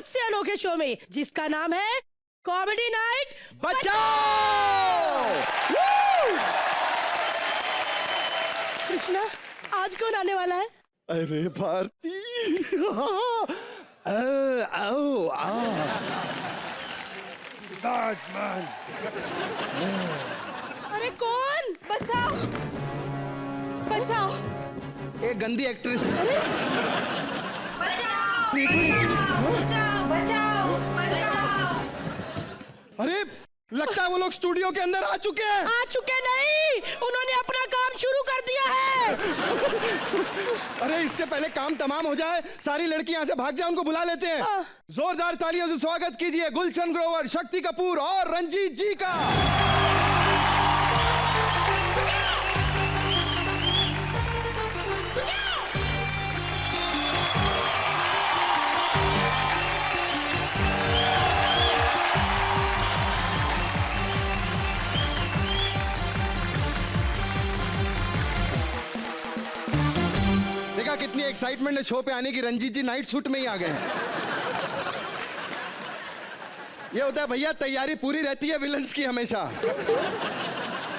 सबसे अनोखे शो में, जिसका नाम है कॉमेडी नाइट बचाओ। कृष्णा, आज कौन आने वाला है? अरे भारती, आओ अरे कौन? बचाओ बचाओ। एक गंदी एक्ट्रेस। अरे लगता है वो लोग स्टूडियो के अंदर आ चुके हैं। आ चुके नहीं, उन्होंने अपना काम शुरू कर दिया है। अरे इससे पहले काम तमाम हो जाए, सारी लड़की यहाँ से भाग जाए, उनको बुला लेते हैं। जोरदार तालियों से स्वागत कीजिए गुलशन ग्रोवर, शक्ति कपूर और रंजीत जी का। देखा कितनी एक्साइटमेंट है शो पे आने की। रंजीत जी नाइट सूट में ही आ गए हैं। ये होता है भैया, तैयारी पूरी रहती है विलन्स की हमेशा।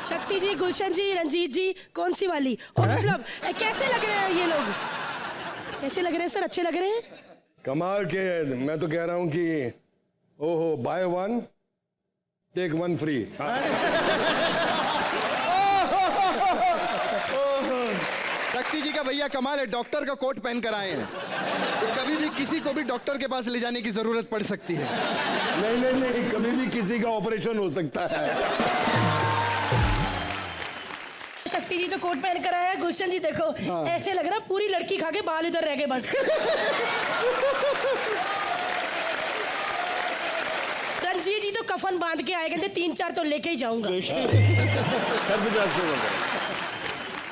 शक्ति जी, गुलशन जी, रंजीत जी, कौन सी वाली? और मतलब कैसे लग रहे हैं ये लोग? कैसे लग रहे हैं सर? अच्छे लग रहे हैं? कमाल के। मैं तो कह रहा हूं कि ओहो, buy one take one free. Shakti ji का भैया कमाल है, डॉक्टर का कोट पहन कर आए हैं। तो कभी भी किसी को भी डॉक्टर के पास ले जाने की जरूरत पड़ सकती है। नहीं नहीं नहीं, कभी भी किसी का ऑपरेशन हो सकता है। शक्ति जी तो कोट पहन कर आया है, गुलशन जी देखो ऐसे लग रहा है पूरी लड़की खा के बाल इधर रह गए बस। रंजीत जी तो कफन बांध के आए, कहते 3-4 तो लेके ही जाऊंगा।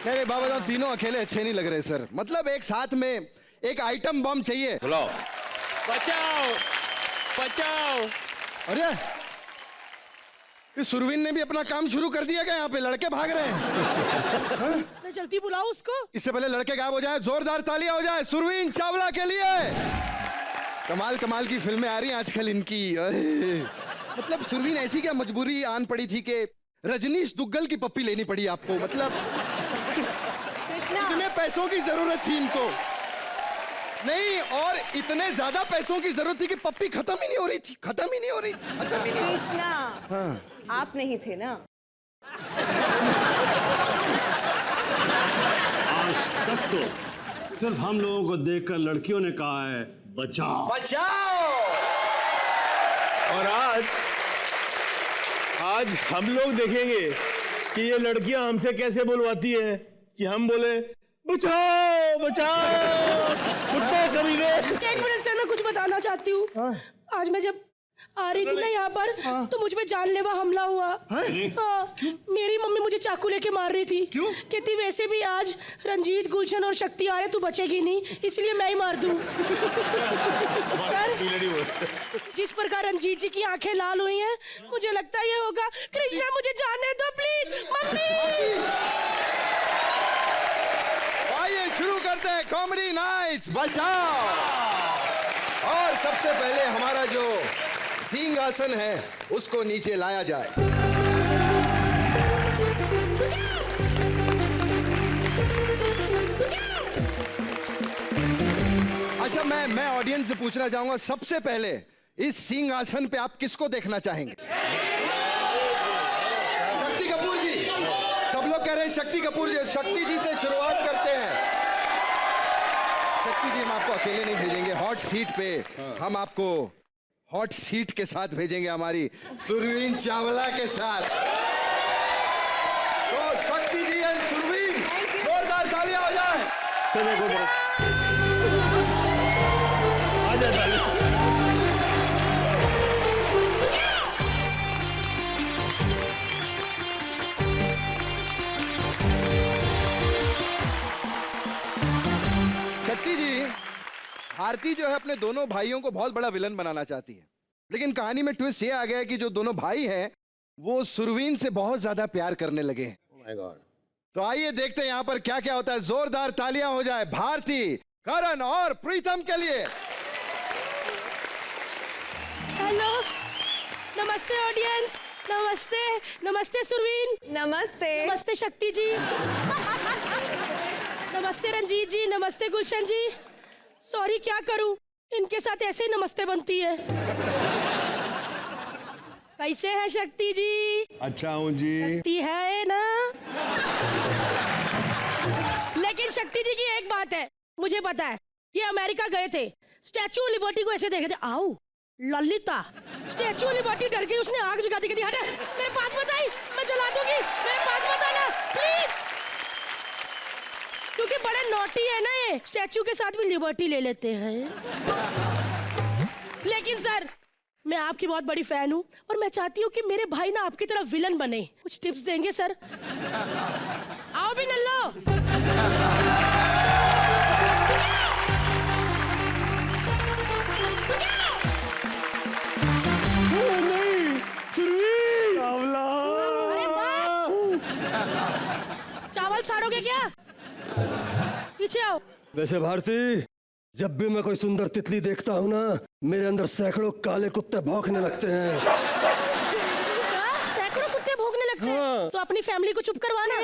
अरे बाबा साहब, तीनों अकेले अच्छे नहीं लग रहे सर। मतलब एक साथ में एक आइटम बम चाहिए। बुलाओ। बचाओ बचाओ। अरे सुरवीन ने भी अपना काम शुरू कर दिया क्या? यहाँ पे लड़के भाग रहे हैं। अरे जल्दी बुलाओ उसको। इससे पहले लड़के गायब हो जाए, जोरदार तालियां हो जाए सुरवीन चावला के लिए। कमाल कमाल की फिल्में आ रही हैं आजकल इनकी। मतलब सुरवीन ऐसी क्या मजबूरी आन पड़ी थी कि रजनीश दुग्गल की पप्पी लेनी पड़ी आपको? मतलब इतने पैसों की जरूरत थी इनको नहीं, और इतने ज्यादा पैसों की जरूरत थी कि पप्पी खत्म ही नहीं हो रही थी। कृष्णा, हाँ। आप नहीं थे ना? आज तक तो सिर्फ हम लोगों को देखकर लड़कियों ने कहा है बचाओ बचाओ। और आज हम लोग देखेंगे कि ये लड़कियां हमसे कैसे बुलवाती है कि हम बोले बचाओ बचाओ। कुत्ते कमीने। एक मिनट सर, मैं कुछ बताना चाहती हूँ। आज मैं जब आ रही थी ना यहाँ पर, तो मुझ पे जानलेवा हमला हुआ। मेरी मम्मी मुझे चाकू लेके मार रही थी। क्यों? कहती वैसे भी आज रंजीत, गुलशन और शक्ति आ रहे, तू बचेगी नहीं, इसलिए मैं ही मार दूं। सर, जिस प्रकार रंजीत जी की आंखें लाल हुई हैं, मुझे लगता है ये होगा। कृष्णा, मुझे जाने दो प्लीज। मम्मी, आइए शुरू करते हैं कॉमेडी नाइट्स बचाओ। और सबसे पहले हमारा जो सिंहासन है उसको नीचे लाया जाए। अच्छा, मैं ऑडियंस से पूछना चाहूंगा, सबसे पहले इस सिंहासन पे आप किसको देखना चाहेंगे? शक्ति कपूर जी। सब लोग कह रहे हैं शक्ति कपूर जी। शक्ति जी से शुरुआत करते हैं। शक्ति जी, हम आपको अकेले नहीं भेजेंगे हॉट सीट पे। हम आपको हॉट सीट के साथ भेजेंगे, हमारी सुरवीन चावला के साथ। तो शक्ति जी एंड सुरवीन, जोरदार तालियां हो जाए। आ जाए। शक्ति जी, भारती जो है अपने दोनों भाइयों को बहुत बड़ा विलन बनाना चाहती है, लेकिन कहानी में ट्विस्ट ये आ गया है कि जो दोनों भाई हैं वो सुरवीन से बहुत ज्यादा प्यार करने लगे हैं। Oh my God. तो आइए देखते हैं यहाँ पर क्या क्या होता है। जोरदार तालियां हो जाए भारती, करण और प्रीतम के लिए। हेलो, नमस्ते ऑडियंस, नमस्ते, नमस्ते सुरवीन, नमस्ते। नमस्ते शक्ति जी, नमस्ते रंजीत जी, नमस्ते गुलशन जी। सॉरी, क्या करूं, इनके साथ ऐसे ही नमस्ते बनती है। कैसे है शक्ति जी? अच्छा हूँ जी। शक्ति है ना? लेकिन शक्ति जी की एक बात है, मुझे पता है, ये अमेरिका गए थे, स्टैचू ऑफ लिबर्टी को ऐसे देखे थे, आओ ललिता, स्टैचू ऑफ लिबर्टी डर गई, उसने आग जगा दी, कहती हटा, मेरे पास मत आई, मैं जला दूंगी, मेरे पास मत आना प्लीज। क्योंकि बड़े नॉटी है ना ये, स्टैचू के साथ भी लिबर्टी ले लेते हैं। लेकिन सर, मैं आपकी बहुत बड़ी फैन हूँ और मैं चाहती हूँ कि मेरे भाई ना आपकी तरह विलन बने। कुछ टिप्स देंगे सर? आओ भी नल्लो। चावल सारोगे क्या? पीछे आओ। वैसे भारती, जब भी मैं कोई सुंदर तितली देखता हूँ ना, मेरे अंदर सैकड़ों काले कुत्ते भौंकने लगते हैं। क्या? सैकड़ों कुत्ते भौंकने लगते हैं? तो अपनी फैमिली को चुप करवाना।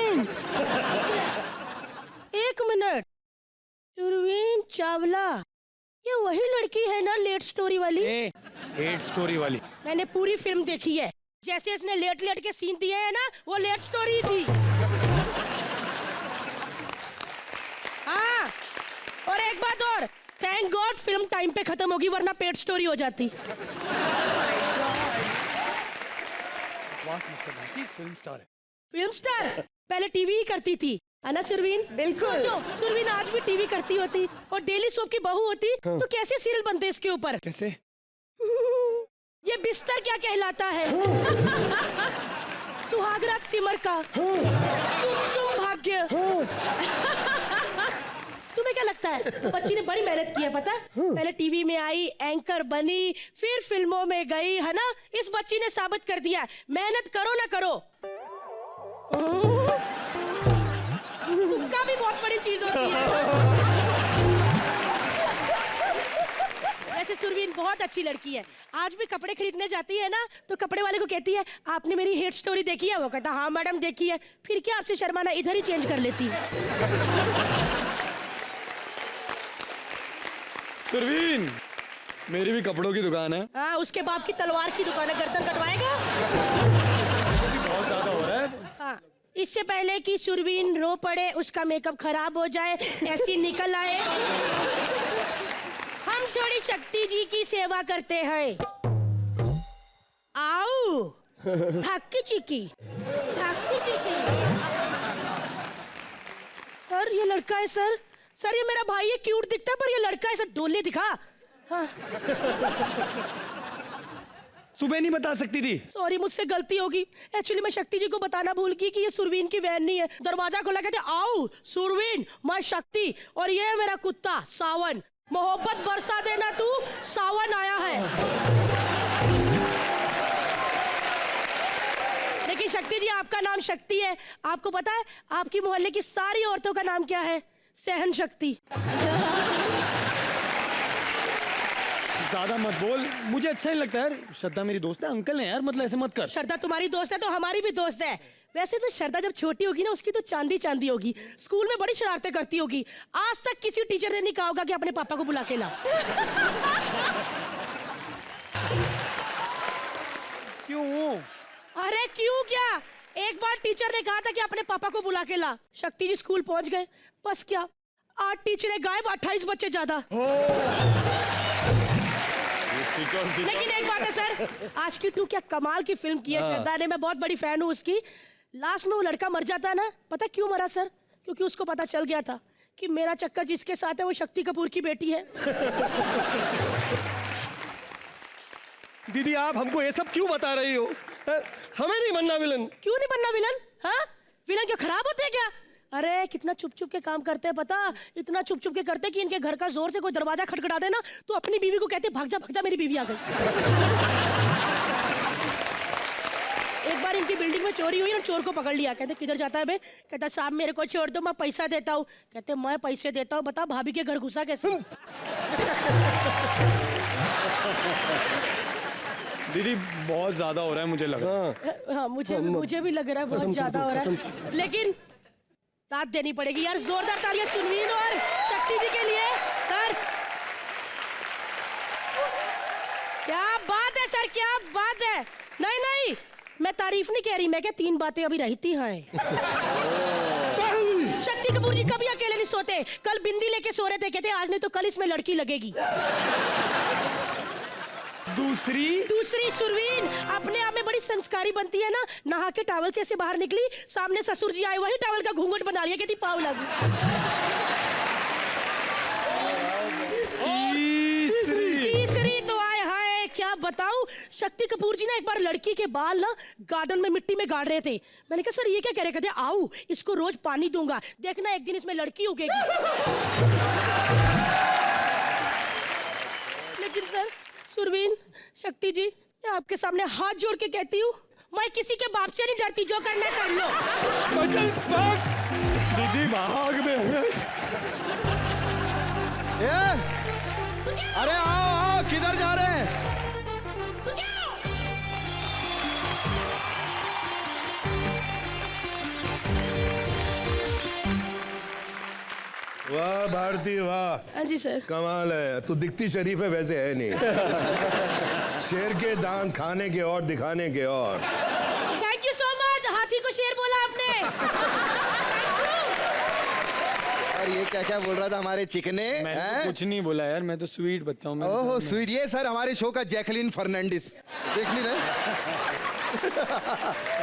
एक मिनट, सुरवीन चावला, ये वही लड़की है ना लेट स्टोरी वाली? हेट स्टोरी वाली। मैंने पूरी फिल्म देखी है, जैसे इसने लेट लेट के सीन दिए हैं ना, वो लेट स्टोरी थी। हाँ, और एक बात और, थैंक गॉड फिल्म टाइम पे खत्म होगी, वरना पेट स्टोरी हो जाती। फिल्म स्टार है। फिल्म स्टार पहले टीवी ही करती थी, है ना सुरवीन? बिल्कुल। सोचो, सुरवीन आज भी टीवी करती होती और डेली सोप की बहू होती, तो कैसे सीरियल बनते इसके ऊपर? कैसे? ये बिस्तर क्या कहलाता है? सुहागरात सिमर का, चुम चुम भाग्य। तुम्हें क्या लगता है, बच्ची ने बड़ी मेहनत की है, पता है? पहले टीवी में आई, एंकर बनी, फिर फिल्मों में गई, है ना? इस बच्ची ने साबित कर दिया, मेहनत करो ना करो, तुक्का भी बहुत बड़ी चीज होती है। वैसे सुरवीन बहुत अच्छी लड़की है, आज भी कपड़े खरीदने जाती है ना, तो कपड़े वाले को कहती है, आपने मेरी हेट स्टोरी देखी है? वो कहता, हाँ मैडम देखी है। फिर क्या आपसे शर्माना, इधर ही चेंज कर लेती है। सुरवीन, मेरी भी कपड़ों की दुकान है। हाँ, उसके बाप की तलवार की दुकान है, गर्दन कटवाएगा। बहुत ज्यादा हो रहा है। हाँ, इससे पहले कि सुरवीन रो पड़े, उसका मेकअप खराब हो जाए, ऐसी निकल आए, हम थोड़ी शक्ति जी की सेवा करते हैं। आओ, ठाकी चिकी, ठाकी चिकी। सर, ये लड़का है सर। सर, ये मेरा भाई है, क्यूट दिखता है, पर ये लड़का है सर, डोले दिखा। हाँ। सुबह नहीं बता सकती थी। सॉरी, मुझसे गलती होगी। एक्चुअली मैं शक्ति जी को बताना भूल गई कि ये सुरवीन की वैन नहीं है। दरवाजा खोला, कहते आओ सुरवीन, मैं शक्ति, और ये है मेरा कुत्ता सावन। मोहब्बत बरसा देना तू, सावन आया है। लेकिन शक्ति जी, आपका नाम शक्ति है, आपको पता है आपकी मोहल्ले की सारी औरतों का नाम क्या है? सहन शक्ति। ज्यादा मत बोल, मुझे अच्छा नहीं लगता यार। श्रद्धा मेरी दोस्त है, अंकल है यार, मतलब ऐसे मत कर। श्रद्धा तुम्हारी दोस्त है तो हमारी भी दोस्त है। वैसे तो श्रद्धा जब छोटी होगी ना, उसकी तो चांदी चांदी होगी, स्कूल में बड़ी शरारतें करती होगी। आज तक किसी टीचर ने नहीं कहा होगा कि अपने पापा को बुला के ला। क्यों? अरे क्यों क्या, एक बार टीचर ने कहा था कि अपने पापा को बुला के ला। शक्ति जी स्कूल पहुंच गए, बस क्या 8 टीचरें गायब, 28 बच्चे ज्यादा। लेकिन एक बात है सर, आशिकी 2 क्या कमाल की फिल्म की है श्रद्धा ने, मैं बहुत बड़ी फैन हूँ उसकी। लास्ट में वो लड़का मर जाता है ना, पता क्यों मरा सर? क्योंकि उसको पता चल गया था कि मेरा चक्कर जिसके साथ है वो शक्ति कपूर की बेटी है। दीदी, आप हमको ये सब क्यों बता रही हो? हमें नहीं बनना विलन। क्यों नहीं बनना विलन? हाँ, विलन क्यों खराब होते हैं क्या? अरे कितना चुप चुप के काम करते हैं पता, इतना चुप चुप के करते हैं कि इनके घर का जोर से कोई दरवाजा खटखटा देना तो अपनी बीवी को कहते भाग जा मेरी बीवी आ गई। एक बार इनकी बिल्डिंग में चोरी हुई ना, चोर को पकड़ लिया, कहते किधर जाता है बे? कहता साहब मेरे को छोड़ दो, मैं पैसा देता हूँ। कहते मैं पैसे देता हूँ, बता भाभी के घर घुसा कैसे? दीदी बहुत ज्यादा हो रहा है मुझे लग रहा है। हाँ मुझे भी लग रहा है बहुत ज्यादा हो रहा है, लेकिन दाद देनी पड़ेगी यार। जोरदार तालियां सुरवीन और शक्ति जी के लिए। सर क्या बात है सर, क्या बात है। नहीं मैं तारीफ नहीं कह रही, मैं क्या 3 बातें अभी रहती हैं। शक्ति कपूर जी कभी अकेले नहीं सोते। कल बिंदी लेके सो रहे थे, कहते आज नहीं तो कल इसमें लड़की लगेगी। दूसरी सुरवीन अपने आप में बड़ी संस्कारी बनती है ना। नहा के टॉवल से ऐसे बाहर निकली, सामने ससुर जी आए, वही टॉवल का घूंघट बना लिया, कहती पाव लगी। तीसरी तो आए हाय क्या बताऊं। शक्ति कपूर जी ना एक बार लड़की के बाल ना गार्डन में मिट्टी में गाड़ रहे थे। मैंने कहा सर ये क्या कह रहे, कहते आओ इसको रोज पानी दूंगा, देखना एक दिन इसमें लड़की उगेगी। लेकिन सर सुरवीन शक्ति जी, मैं आपके सामने हाथ जोड़ के कहती हूँ, मैं किसी के बाप से नहीं डरती, जो करना कर लो। दीदी भाग में। अरे आओ किधर जा रहे हैं? वाह भारती वाह, हाँ जी सर। कमाल है। तू दिखती शरीफ है वैसे है नहीं। शेर के दांत खाने के और दिखाने के और। Thank you so much. हाथी को शेर बोला आपने। और ये क्या क्या बोल रहा था हमारे चिकने? मैंने तो कुछ नहीं बोला यार, मैं तो स्वीट बच्चा हूँ। ओहो स्वीट। ये सर हमारे शो का जैकलीन फर्नांडिस, देख ली ना?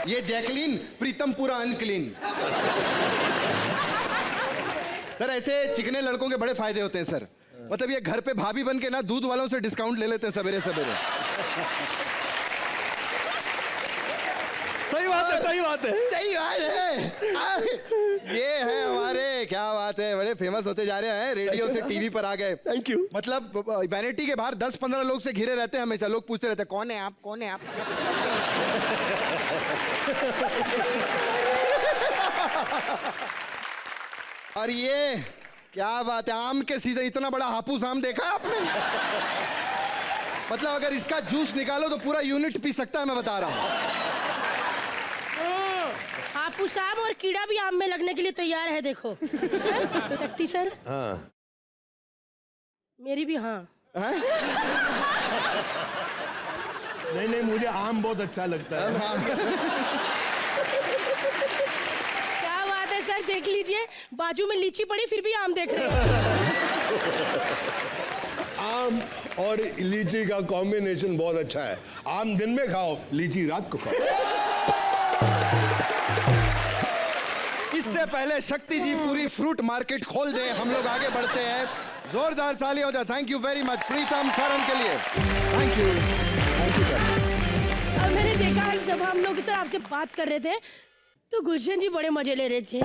ये जैकलीन प्रीतम पूरा अनक्लीन। सर ऐसे चिकने लड़कों के बड़े फायदे होते हैं सर। मतलब ये घर पे भाभी बन के ना दूध वालों से डिस्काउंट ले लेते हैं सवेरे सवेरे। सही बात है, सही बात है, सही बात है। ये है हमारे, क्या बात है, बड़े फेमस होते जा रहे हैं, रेडियो से टीवी पर आ गए। Thank you. मतलब वैनिटी के बाहर 10-15 लोग से घिरे रहते हैं हमेशा। लोग पूछते रहते हैं कौन है आप, कौन है आप। और ये क्या बात है, आम के सीजन, इतना बड़ा हापूस आम देखा आपने? मतलब अगर इसका जूस निकालो तो पूरा यूनिट पी सकता है, मैं बता रहा हूँ। हापूस आम और कीड़ा भी आम में लगने के लिए तैयार है, देखो। शक्ति सर। हाँ मेरी भी हाँ। नहीं मुझे आम बहुत अच्छा लगता है। सर देख लीजिए, बाजू में लीची पड़ी फिर भी आम देख रहे हैं। आम और लीची का कॉम्बिनेशन बहुत अच्छा है। आम दिन में खाओ, लीची रात को खाओ। इससे पहले शक्ति जी पूरी फ्रूट मार्केट खोल दे, हम लोग आगे बढ़ते हैं। जोरदार ताली हो जाए। थैंक यू वेरी मच प्रीतम करण के लिए। Thank you. अब मैंने देखा जब हम लोग सर आपसे बात कर रहे थे तो गुलशन जी बड़े मजे ले रहे थे।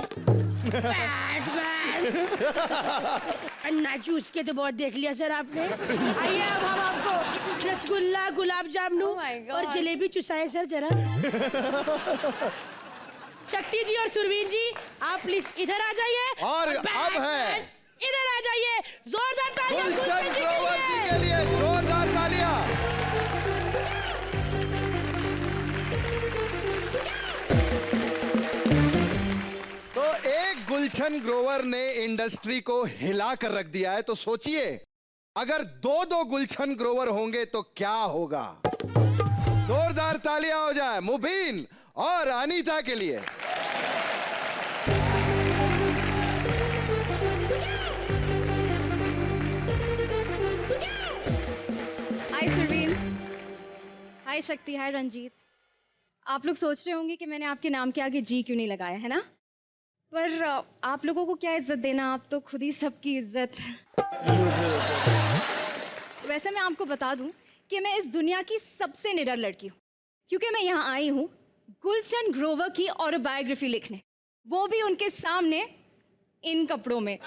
अन्ना जूस के तो बहुत देख लिया सर आपने। आइए अब हम आपको रसगुल्ला, गुलाब जामुन और जलेबी चुसाए सर जरा। शक्ति जी और सुरवीन जी आप प्लीज इधर आ जाइए। और अब है इधर आ जाइए। जोरदार तालियां गुलशन ग्रोवर जी के लिए, जोरदार तालियां। तो एक गुलशन ग्रोवर ने इंडस्ट्री को हिला कर रख दिया है, तो सोचिए अगर 2-2 गुलशन ग्रोवर होंगे तो क्या होगा। जोरदार तालियां हो जाए मुबीन और अनीता के लिए। हाय सुरवीन, हाय शक्ति, हाय रंजीत। आप लोग सोच रहे होंगे कि मैंने आपके नाम के आगे जी क्यों नहीं लगाया, है ना? पर आप लोगों को क्या इज्जत देना, आप तो खुद ही सबकी इज्जत। वैसे मैं आपको बता दूं कि मैं इस दुनिया की सबसे निडर लड़की हूँ, क्योंकि मैं यहाँ आई हूँ गुलशन ग्रोवर की ऑटोबायोग्राफी लिखने, वो भी उनके सामने इन कपड़ों में।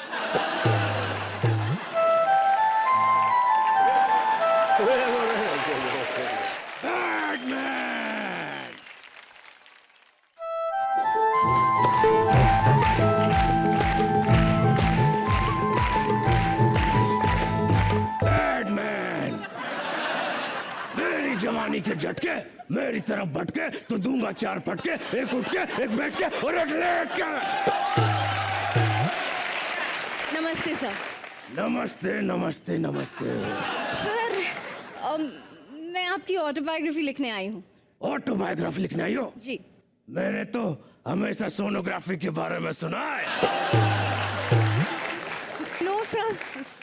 मेरी जवानी के झटके मेरी तरफ भटके तो दूंगा 4 फटके, एक उठ के, एक बैठ के और एक लेट के। नमस्ते सर। नमस्ते नमस्ते नमस्ते। सर मैं आपकी ऑटोबायोग्राफी लिखने आई हूँ। ऑटोबायोग्राफी लिखने आई हो? जी। मैंने तो हमेशा सोनोग्राफी के बारे में सुना है। नो सर,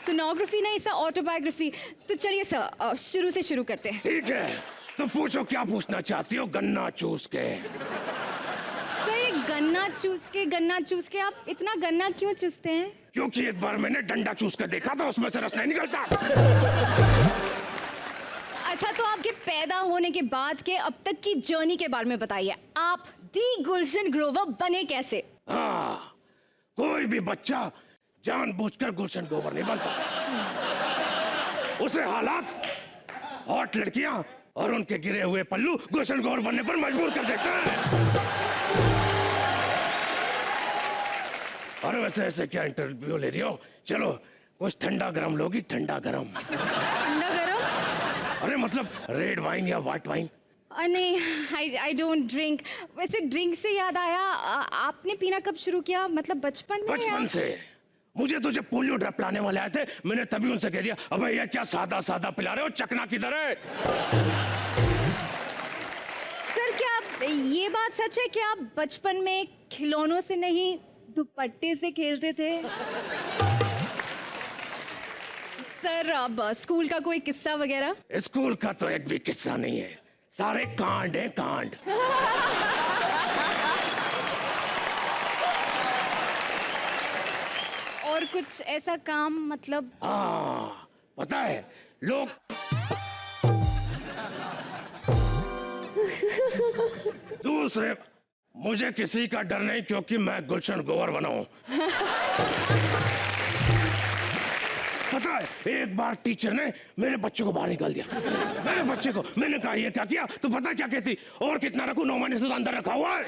सोनोग्राफी नहीं सर, ऑटोबायोग्राफी। तो चलिए सर शुरू से शुरू करते हैं। ठीक है, तो पूछो क्या पूछना चाहती हो गन्ना चूस के। सर ये गन्ना चूस के आप इतना गन्ना क्यों चूसते हैं? क्योंकि एक बार मैंने डंडा चूस कर देखा था, उसमें से रस नहीं निकलता। अच्छा तो आपके पैदा होने के बाद के अब तक की जर्नी के बारे में बताइए। आप दी गुलशन ग्रोवर बने कैसे? हाँ, कोई भी बच्चा जानबूझकर गुलशन ग्रोवर नहीं बनता। उसे हालात, हॉट लड़कियां और उनके गिरे हुए पल्लू गुलशन ग्रोवर बनने पर मजबूर कर देते हैं। और वैसे ऐसे क्या इंटरव्यू ले रही हो? चलो कुछ ठंडा गरम लोगी, ठंडा गरम। ठंडा गरम? अरे मतलब रेड वाइन या व्हाइट वाइन? नहीं, आई डोंट ड्रिंक। वैसे ड्रिंक से याद आया, आपने पीना कब शुरू किया? मतलब बचपन में? बचपन से। मुझे तो जब पोलियो ड्रॉप पिलाने वाले आए थे, मैंने तभी उनसे कह दिया, अबे ये क्या सादा सादा पिला रहे हो, चकना किधर है? सर क्या ये बात सच है कि आप बचपन में खिलौनों से नहीं दुपट्टे से खेलते थे? सर अब स्कूल का कोई किस्सा वगैरह? स्कूल का तो एक भी किस्सा नहीं है, सारे कांड हैं कांड। और कुछ ऐसा काम मतलब? हाँ, पता है लोग दूसरे, मुझे किसी का डर नहीं क्योंकि मैं गुलशन ग्रोवर बना हूं। पता है एक बार टीचर ने मेरे बच्चे को बाहर निकाल दिया। मेरे बच्चे को, मैंने कहा ये क्या किया? तो पता क्या कहती? और कितना रखूं? 9 महीने से तो अंदर रखा हुआ है।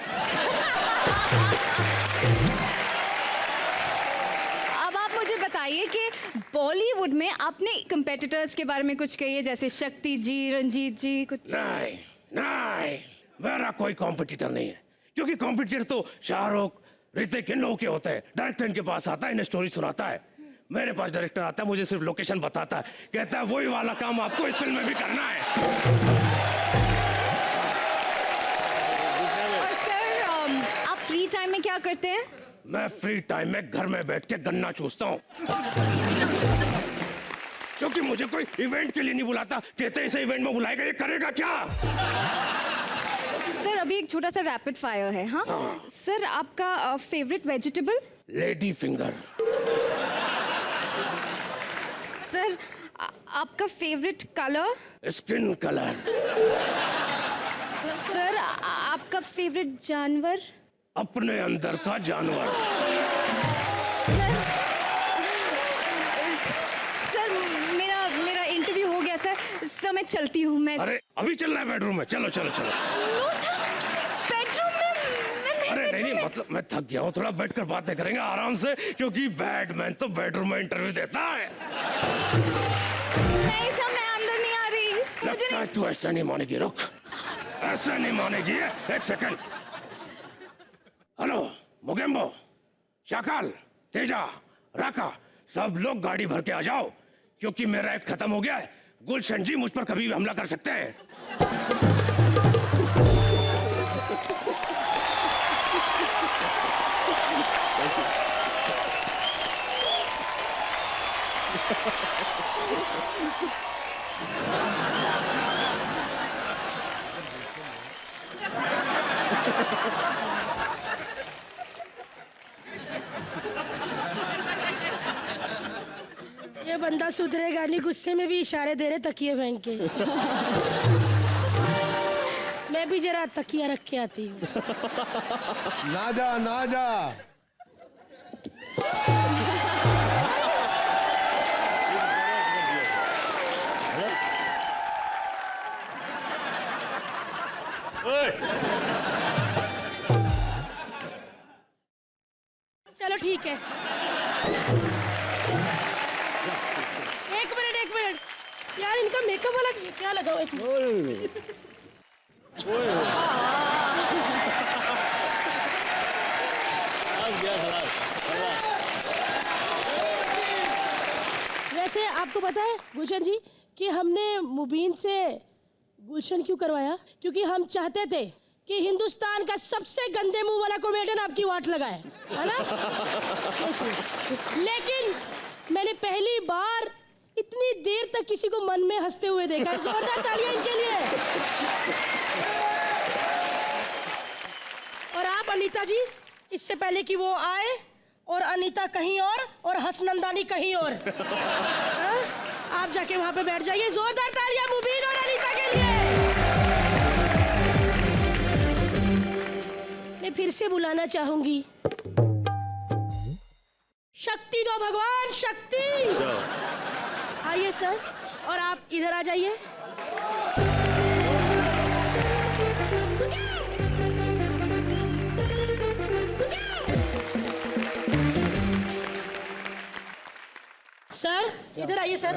अब आप मुझे बताइए कि बॉलीवुड में आपने कंपेटिटर्स के बारे में कुछ कहिए, जैसे शक्ति जी, रंजीत जी, कुछ? नहीं नहीं, मेरा कोई कॉम्पिटिटर नहीं है, क्योंकि कॉम्पिटिटर तो शाहरुख, ऋतिक, इन लोगों के होते हैं। डायरेक्टर इनके पास आता है, इन्हें स्टोरी सुनाता है। मेरे पास डायरेक्टर आता है, मुझे सिर्फ लोकेशन बताता है, कहता है वही वाला काम आपको इस फिल्म में भी करना है। और सर आप फ्री टाइम में क्या करते हैं? मैं फ्री टाइम में घर में बैठ के गन्ना चूसता हूँ। क्योंकि मुझे कोई इवेंट के लिए नहीं बुलाता, कहते हैं इसे इवेंट में बुलाएगा, ये करेगा क्या? सर अभी एक छोटा सा रैपिड फायर है। हाँ सर, आपका favourite vegetable? Lady finger. Sir आपका favourite colour? Skin colour. Sir आपका फेवरेट जानवर? अपने अंदर का जानवर। सर सर मेरा इंटरव्यू हो गया सर। सर मैं चलती हूँ। मैं अरे अभी चलना है बेडरूम में? चलो चलो चलो। नो सर, बेडरूम में? अरे नहीं, मतलब मैं थक गया हूँ, थोड़ा बैठकर बातें करेंगे आराम से, क्योंकि बैडमैन तो बेडरूम में इंटरव्यू देता है। नहीं सर, मैं अंदर नहीं आ रही। मुझे लगता है तू ऐसा नहीं मानेगी। रुक, ऐसा नहीं मानेगी। एक सेकंड। हेलो मुगेम्बो, शाकाल, तेजा, राका, सब लोग गाड़ी भर के आ जाओ, क्योंकि मेरा एक्ट खत्म हो गया है। गुलशन जी मुझ पर कभी भी हमला कर सकते हैं। ये बंदा सुधरेगा नहीं, गुस्से में भी इशारे दे रहे तकिए फेंक के। मैं भी जरा तकिया रख के आती हूँ। ना जा ना जा। चलो ठीक है। एक मिनट यार, इनका मेकअप वाला क्या लगा हुआ है? वैसे आपको पता है गुलशन जी कि हमने मुबीन से गुलशन क्यों करवाया? क्योंकि हम चाहते थे कि हिंदुस्तान का सबसे गंदे मुंह वाला कॉमेडियन आपकी वाट लगाए, है ना? लेकिन मैंने पहली बार इतनी देर तक किसी को मन में हंसते हुए देखा। जोरदार तालियां इनके लिए। और आप अनीता जी, इससे पहले कि वो आए और अनीता कहीं और हसनंदानी कहीं और, हाँ? आप जाके वहां पे बैठ जाइए। जोरदार तालियां मुबीन और अनीता के लिए। मैं फिर से बुलाना चाहूंगी, शक्ति दो भगवान, शक्ति। आइए सर, और आप इधर आ जाइए। सर इधर आइए सर।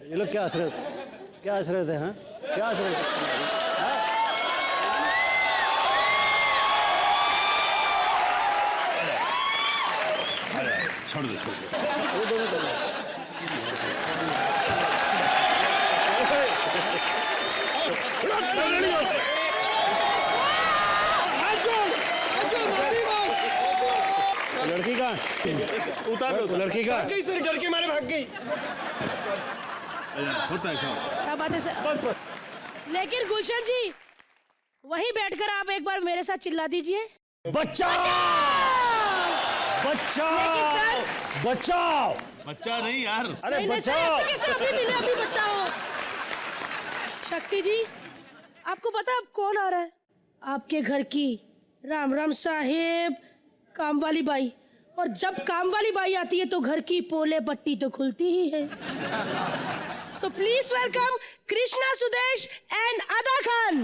ये लोग क्या हंस रहे थे हाँ? क्या हंस रहे थे? छोड़ दो। लड़की कहाँ? उतार दो। लड़की कहाँ? सर डर के मारे भाग गई। होता है साहब। क्या बात है सर? लेकिन गुलशन जी, वहीं बैठकर आप एक बार मेरे साथ चिल्ला दीजिए, बचाओ! बचाओ! लेकिन सर, बचाओ! बच्चा नहीं यार। अरे नहीं, नहीं, सर, बचाओ! ऐसे कैसे? अभी मिले, अभी बचाओ। शक्ति जी, आपको पता अब कौन आ रहा है? आपके घर की राम राम साहेब काम वाली बाई। और जब काम वाली बाई आती है तो घर की पोले पट्टी तो खुलती ही है। So please welcome Krishna Sudesh and अदा खान।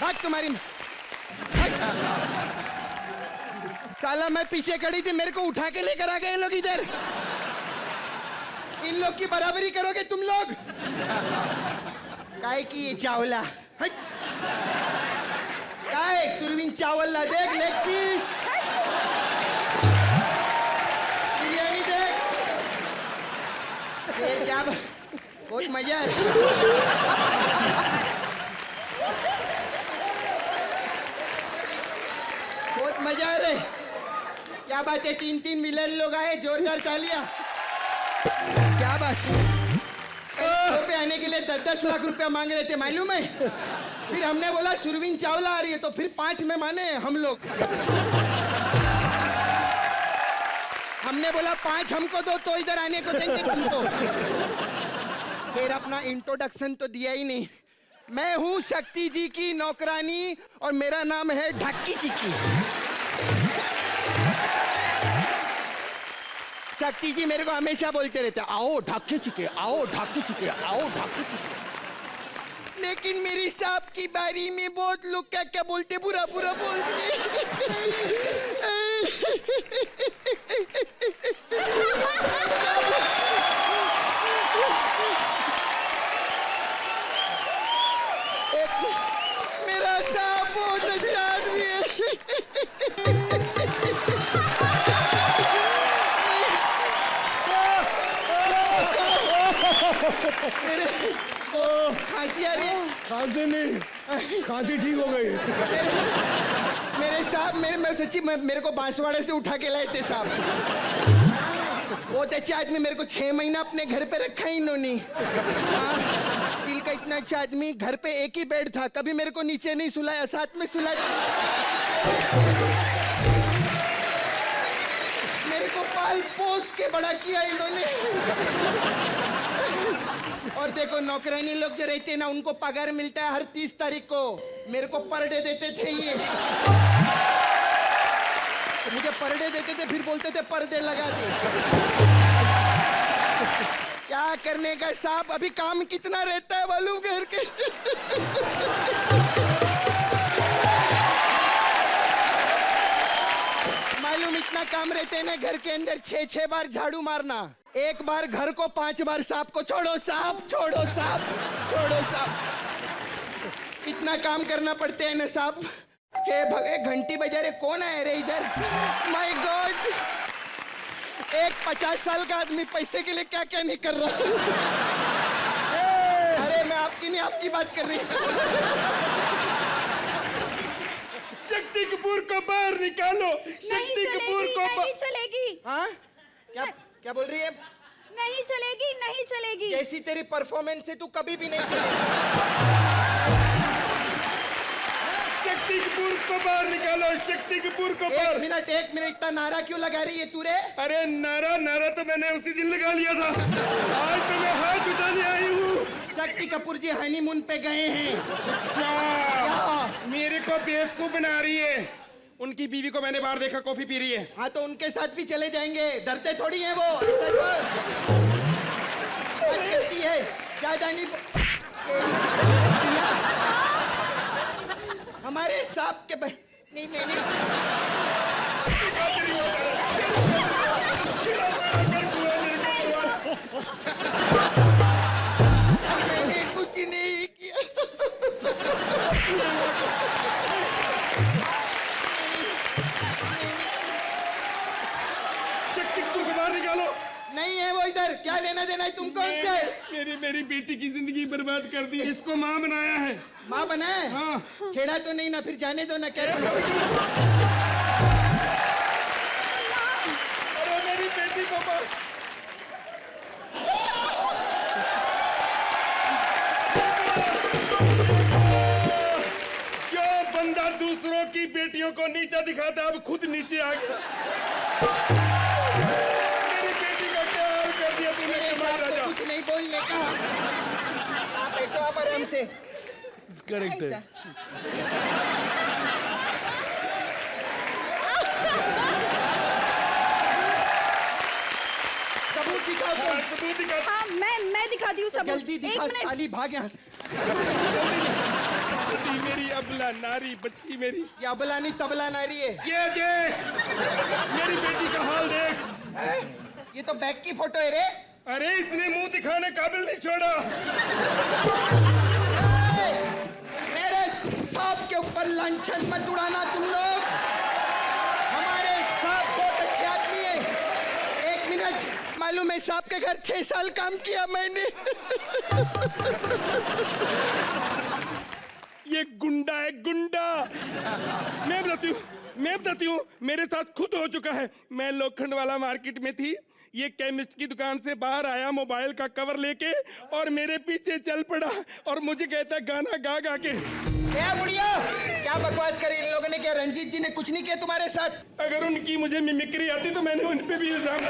भाग तुम्हारी। साला मैं पीछे खड़ी थी, मेरे को उठा के लेकर आ गए लोग इधर। इन लोग की बराबरी करोगे तुम लोग? काय की ये चावला? हट। काय सुरवीन चावल देख, लेग पीस बिरयानी देख। ये क्या बहुत मजा है। बहुत मजा आ रहा है। क्या बात है, 3-3 मिलियन लोग आए, जोरदार तालियां। क्या बात पे आने के लिए 10-10 लाख रुपया मांग रहे थे, मालूम है? फिर हमने बोला सुरवीन चावला आ रही है, तो फिर 5 में माने हम लोग। हमने बोला 5 हमको दो तो इधर आने को देंगे तुमको। फिर अपना इंट्रोडक्शन तो दिया ही नहीं। मैं हूँ शक्ति जी की नौकरानी और मेरा नाम है ढक्की चिक्की। शक्ति जी मेरे को हमेशा बोलते रहते, आओ ढक्की चिक्की, आओ ढक्की चिक्की, आओ ढक्की चिक्की। लेकिन मेरी सांप की बारी में बहुत लोग क्या क्या बोलते, बुरा बुरा बोलते। मेरा सांप बहुत अच्छा आदमी है। मेरे खांसी आ रही है। खांसी नहीं, खांसी ठीक हो गई। मेरे साहब, मैं सच्ची मेरे को बांसवाड़े से उठा के लाए थे साहब। बहुत अच्छे आदमी, मेरे को 6 महीना अपने घर पे रखा इन्होंने। दिल का इतना अच्छा आदमी, घर पे एक ही बेड था, कभी मेरे को नीचे नहीं सुलाया, साथ में सुलाया। मेरे को पाल पोस के बड़ा किया इन्होंने। और देखो नौकरानी लोग जो रहते हैं ना, उनको पगार मिलता है हर 30 तारीख को। मेरे को पर डे देते थे ये। तो मुझे पर डे देते थे, फिर बोलते थे पर्दे लगा दे। क्या करने का साहब, अभी काम कितना रहता है मालूम घर के? मालूम इतना काम रहते हैं ना घर के अंदर, 6-6 बार झाड़ू मारना। एक बार घर को 5 बार सांप को छोड़ो, सांप छोड़ो, सांप छोड़ो, सांप। इतना काम करना पड़ते हैं ना सांप। हे भगे, घंटी बजा रहे, कौन आया रे इधर? माय गॉड, एक 50 साल का आदमी पैसे के लिए क्या क्या नहीं कर रहा। अरे मैं आपकी नहीं, आपकी बात कर रही। शक्ति कपूर को बाहर निकालो। शक्ति कपूर को नहीं चलेगी। हाँ, क्या क्या बोल रही है? नहीं चलेगी, नहीं चलेगी। जैसी तेरी परफॉर्मेंस है तू कभी भी नहीं चलेगी। शक्ति कपूर को बाहर निकालो। शक्ति कपूर को बाहर। एक मिनट, इतना नारा क्यों लगा रही है तू रे? अरे नारा तो मैंने उसी दिन लगा लिया था। आज तो मैं हाथ उठाने आई हूँ। शक्ति कपूर जी हनीमून पे गए हैं। अच्छा, मेरे को बेवकूफ बना रही है। उनकी बीवी को मैंने बाहर देखा, कॉफी पी रही है। हाँ तो उनके साथ भी चले जाएंगे, डरते थोड़ी हैं वो। करती है ज्यादा नहीं। हमारे सांप के नहीं, मैंने कुछ नहीं किया। शक्ति कपूर को बाहर निकालो। नहीं है वो इधर, क्या लेना देना है तुमको उनसे? मेरी बेटी की जिंदगी बर्बाद कर दी। इसको माँ बनाया है। माँ बनाए? हाँ। छेड़ा तो नहीं ना, फिर जाने दो ना। क्या अरे मेरी बेटी को क्यों बंदा दूसरों की बेटियों को नीचा दिखाता, अब खुद नीचे आ गया। मेरी बेटी का क्या हाल कर दिया तूने? मेरे साथ तो कुछ नहीं बोलने का। आप बैठो आप आराम से। करेक्ट है। सबूत दिखाओ तुम। सबूत दिखा। हाँ, मैं दिखाती हूँ सबूत। जल्दी दिखा, एक मिनट। साली भाग यहाँ से। बेटी मेरी अबला नारी, बच्ची मेरी। ये अबला नहीं तबला नारी है। ये देख, मेरी बेटी का हाल देख। ये तो बैग की फोटो है रे। अरे इसने मुंह दिखाने काबिल नहीं छोड़ा। मेरे सांप के ऊपर लांछन मत उड़ाना तुम लोग। हमारे सांप बहुत अच्छे आदमी है। एक मिनट, मालूम है सांप के घर 6 साल काम किया मैंने। ये गुंडा है, गुंडा। मैं बताती हूँ, मेरे साथ खुद हो चुका है। मैं लोखंड वाला मार्केट में थी, ये केमिस्ट की दुकान से बाहर आया मोबाइल का कवर लेके और मेरे पीछे चल पड़ा और मुझे कहता गाना गा गा के। क्या बुढ़िया, क्या बकवास करी इन लोगों ने? क्या रंजीत जी ने कुछ नहीं किया तुम्हारे साथ? अगर उनकी मुझे मिमिक्री आती तो मैंने उन पे भी इल्जाम।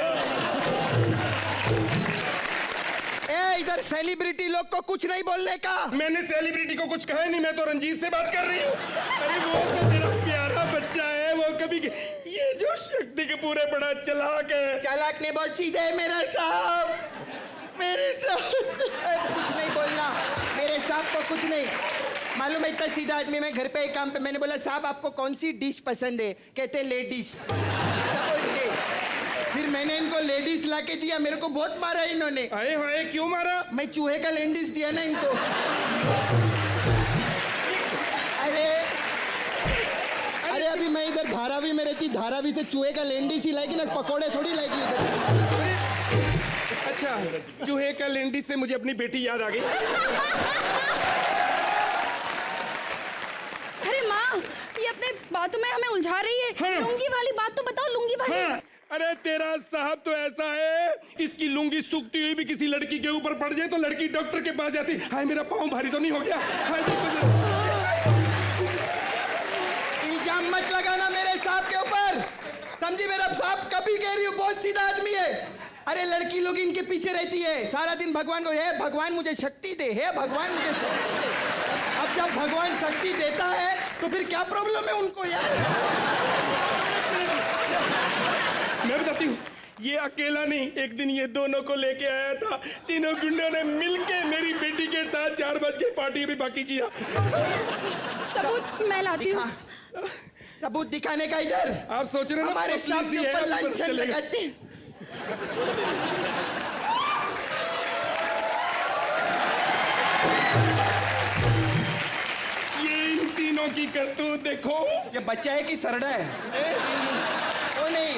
इधर सेलिब्रिटी लोग को कुछ नहीं बोलने का। मैंने सेलिब्रिटी को कुछ कहा नहीं, मैं तो रंजीत से बात कर रही हूँ। अरे वो तो मेरा प्यारा बच्चा है, वो कभी ये जो शक्ति के पूरे बड़ा चालाक है। चालाक ने बहुत सीधे है मेरा साहब, मेरे साहब। कुछ नहीं बोलना, मेरे साहब को कुछ नहीं मालूम है। इतना सीधा आदमी। मैं घर पे एक काम पे मैंने बोला साहब आपको कौन सी डिश पसंद है? कहते लेडीज। फिर मैंने इनको लेडीज लाके दिया, मेरे को बहुत मारा इन्होंने। आए हाय, क्यों मारा? मैं चूहे का लेडीज दिया ना इनको। अरे अभी मैं इधर धारावी में रहती, धारावी से चूहे का लेंडिस ही लाएगी ना, पकोड़े थोड़ी लाएगी इधर। अच्छा, चूहे का लेंडिस से मुझे अपनी बेटी याद आ गई। अरे माँ, ये अपने बातों में हमें उलझा रही है। हाँ। लुंगी वाली बात तो बताओ, लुंगी वाली। हाँ। अरे तेरा साहब तो ऐसा है, इसकी लुंगी सूखती हुई भी किसी लड़की के ऊपर पड़ जाए तो लड़की डॉक्टर के पास जाती। हाय मेरा पाँव भारी तो नहीं हो गया? हाय इल्जाम मत लगाना मेरे साहब के ऊपर, समझी? मेरा साहब कभी कह रही हूँ बहुत सीधा आदमी है। अरे लड़की लोग इनके पीछे रहती है सारा दिन, भगवान को हे भगवान मुझे शक्ति दे, हे भगवान मुझे शक्ति दे। अब जब भगवान शक्ति देता है तो फिर क्या प्रॉब्लम है उनको यार? मैं बताती हूँ, ये अकेला नहीं, एक दिन ये दोनों को लेके आया था। तीनों गुंडों ने मिलके मेरी बेटी के साथ 4 बज के पार्टी भी बाकी किया। सबूत मैं लाती हूँ। सबूत दिखाने का इधर। आप सोच रहे हो ना हमारे पतली साहब सी के है, ऊपर ऊपर लांछन चलेगा। लगाते। ये इन तीनों की करतूत देखो। ये बच्चा है कि सरड़ा है? ओ नहीं,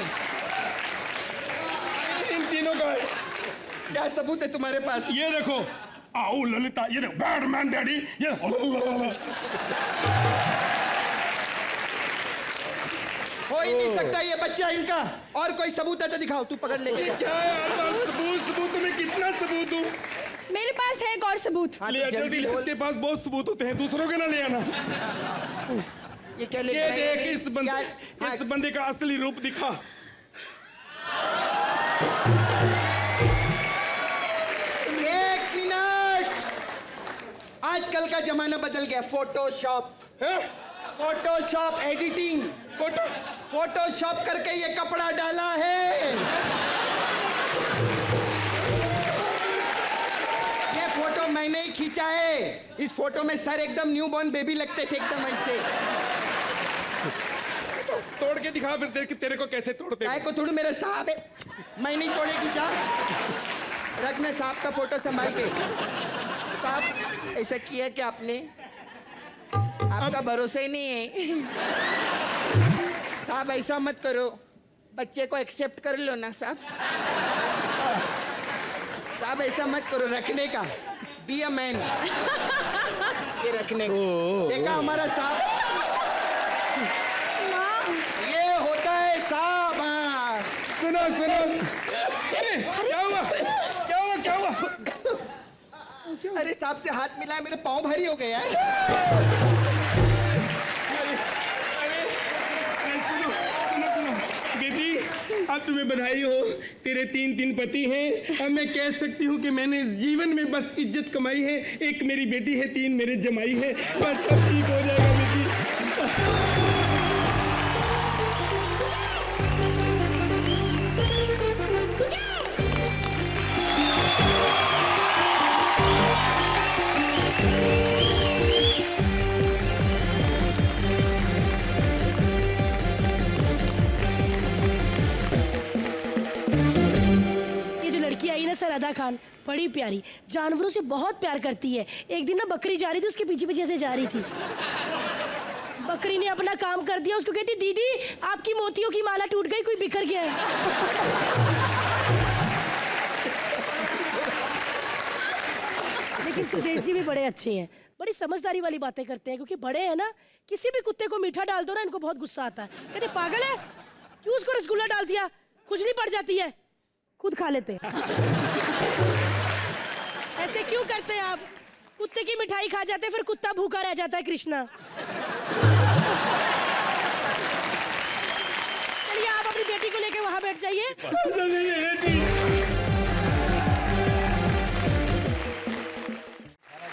इन तीनों का है। क्या सबूत है तुम्हारे पास? ये देखो, आओ ललिता, ये देखो बैडमैन डैडी, ये हो ही नहीं सकता ये बच्चा इनका। और कोई सबूत है तो दिखाओ, तू पकड़ लेके जा। क्या है? सबूत में कितना सबूत दूं? मेरे पास है एक और सबूत। हाँ, ले तो जल्दी ले, बोल। इसके पास बहुत सबूत होते हैं, दूसरों के ना ले आना। ये क्या ले ये देख, हाँ, इस बंदे का असली रूप दिखा। एक मिनट, आजकल का जमाना बदल गया। फोटोशॉप, फोटोशॉप एडिटिंग, फोटोशॉप करके ये कपड़ा डाला है। ये फोटो मैंने ही खींचा है। इस फोटो में सर एकदम न्यूबॉर्न बेबी लगते थे, एकदम ऐसे। तोड़ के दिखा फिर देख तेरे को कैसे तोड़ते हैं। काय को थोड़ी, मेरे साहब है, मैं नहीं तोड़ेगी। जा रखना साहब का फोटो संभाल के। साहब ऐसा किया क्या आपने? आपका भरोसा ही नहीं है। साहब ऐसा मत करो, बच्चे को एक्सेप्ट कर लो ना साहब। साहब ऐसा मत करो, रखने का, बी अ मैन। ये रखने का, देखा हमारा साहब, ये होता है साहब। हाँ। सुनो क्या हुआ? अरे साहब से हाथ मिलाया, मेरे पाँव भारी हो गए यार। सुनो बेटी, अब तुम्हें बधाई हो, तेरे 3 पति हैं। अब मैं कह सकती हूँ कि मैंने इस जीवन में बस इज्जत कमाई है। एक मेरी बेटी है, 3 मेरे जमाई है, बस सब ठीक हो जाएगा बेटी। राधा खान बड़ी प्यारी, जानवरों से बहुत प्यार करती है। एक दिन ना बकरी जा रही थी, उसके पीछे पीछे से जा रही थी। बकरी ने अपना काम कर दिया, उसको कहती दीदी आपकी मोतियों की माला टूट गई, कोई बिखर गया है। लेकिन सुदेश जी भी बड़े अच्छे हैं, बड़ी समझदारी वाली बातें करते हैं, क्योंकि बड़े हैं ना, किसी भी कुत्ते को मीठा डाल दो ना, इनको बहुत गुस्सा आता है। कहते पागल है, क्यों उसको रसगुल्ला डाल दिया, खुजली पड़ जाती है, खुद खा लेते हैं। ऐसे क्यों करते हैं आप? कुत्ते की मिठाई खा जाते हैं, फिर कुत्ता भूखा रह जाता है। कृष्णा, चलिए आप अपनी बेटी को लेकर वहां बैठ जाइए।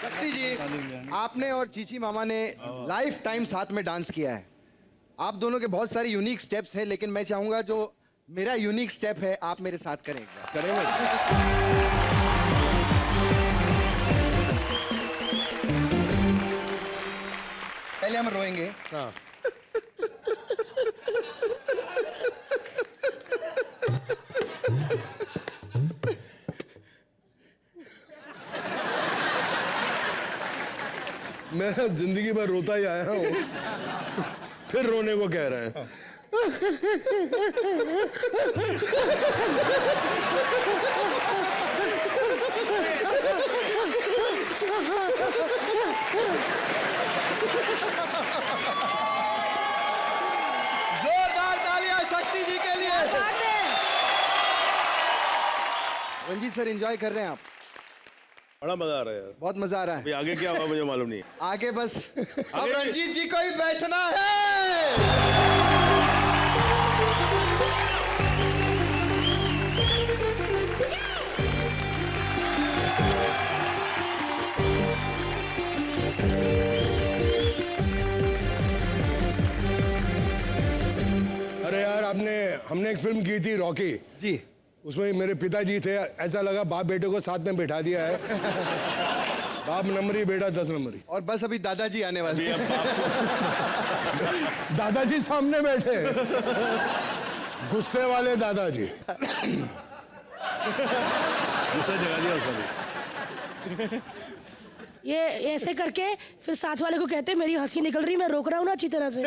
शक्ति जी, आपने और चीची मामा ने लाइफ टाइम साथ में डांस किया है। आप दोनों के बहुत सारे यूनिक स्टेप्स हैं, लेकिन मैं चाहूंगा जो मेरा यूनिक स्टेप है आप मेरे साथ करें। पहले हम रोएंगे। हाँ। मैं जिंदगी भर रोता ही आया हूँ, फिर रोने को कह रहे हैं। जोरदार तालियां शक्ति जी के लिए। रंजीत सर, एंजॉय कर रहे हैं आप? बड़ा मजा आ रहा है यार। बहुत मजा आ रहा है। अभी आगे क्या होगा मुझे मालूम नहीं। आगे बस अब रंजीत जी को ही बैठना है। अरे यार, हमने एक फिल्म की थी रॉकी जी, उसमें मेरे पिताजी थे। ऐसा लगा बाप बेटे को साथ में बैठा दिया है। बाप नंबरी, बेटा 10 नंबरी। और बस अभी दादाजी आने वाले हैं। दादाजी सामने बैठे, गुस्से वाले दादाजी। गुस्सा जगा दिया उसका। ये ऐसे करके फिर साथ वाले को कहते मेरी हंसी निकल रही, मैं रोक रहा हूँ ना अच्छी तरह से।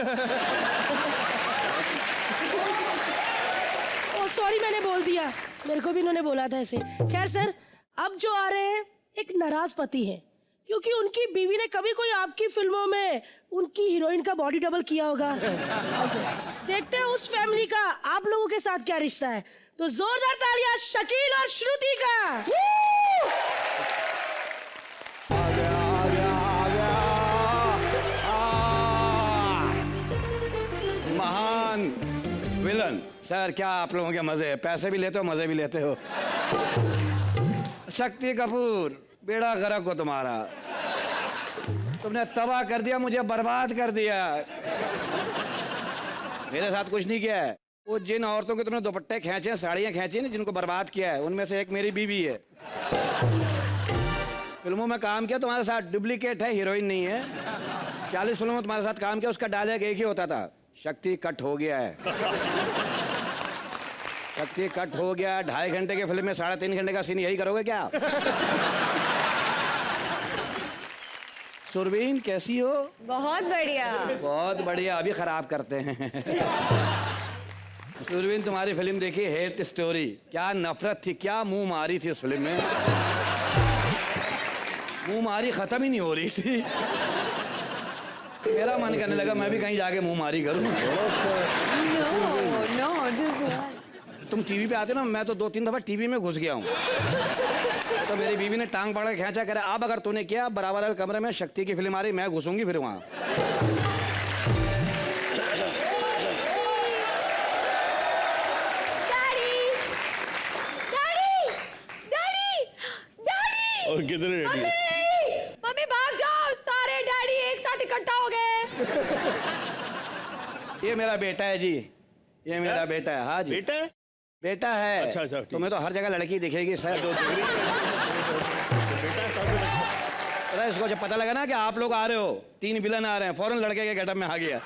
ओ सॉरी, मैंने बोल दिया, मेरे को भी इन्होंने बोला था ऐसे। खैर सर, अब जो आ रहे हैं एक नाराज पति है, क्योंकि उनकी बीवी ने कभी कोई आपकी फिल्मों में उनकी हीरोइन का बॉडी डबल किया होगा। देखते हैं उस फैमिली का आप लोगों के साथ क्या रिश्ता है। तो जोरदार तालियां शकील और श्रुति का। महान विलन सर, क्या आप लोगों के मजे, पैसे भी लेते हो मजे भी लेते हो। शक्ति कपूर, बेड़ा गर्क हो तुम्हारा, तुमने तबाह कर दिया, मुझे बर्बाद कर दिया। मेरे साथ कुछ नहीं किया है, वो जिन औरतों के तुमने दुपट्टे खींचे, साड़ियाँ खींची ना, जिनको बर्बाद किया है, उनमें से एक मेरी बीवी है। फिल्मों में काम किया तुम्हारे साथ, डुप्लीकेट है, हीरोइन नहीं है। 40 फिल्मों में तुम्हारे साथ काम किया, उसका डायलॉग एक ही होता था, शक्ति कट हो गया है। शक्ति कट हो गया। 2.5 घंटे के फिल्म में 3.5 घंटे का सीन यही करोगे क्या? सुरवीन कैसी हो? बहुत बढ़िया। बहुत बढ़िया, अभी खराब करते हैं। सुरवीन, तुम्हारी फिल्म देखी हेट स्टोरी, क्या नफरत थी, क्या मुंह मारी थी उस फिल्म में। मुंह मारी खत्म ही नहीं हो रही थी। मेरा मन करने लगा मैं भी कहीं जाके मुंह मारी करूं। तुम टीवी पे आते ना, मैं तो 2-3 दफा टीवी में घुस गया हूँ। तो मेरी बीवी ने टांग पकड़ के खींचा, करे अब अगर तूने किया, बराबर वाले कमरे में शक्ति की फिल्म आ रही, मैं घुसूंगी फिर वहाँ। और कितने रेडी? मम्मी भाग जाओ, सारे डैडी एक साथ इकट्ठा हो गए। ये मेरा बेटा है जी, ये मेरा बेटा है। हाँ जी, बेटा है? बेटा है। अच्छा अच्छा, ठीक। तुम्हें तो हर जगह लड़की दिखेगी सर। अरे इसको जब पता लगा ना कि आप लोग आ रहे हो, 3 विलन आ रहे हैं, फौरन लड़के के गेटअप में आ गया।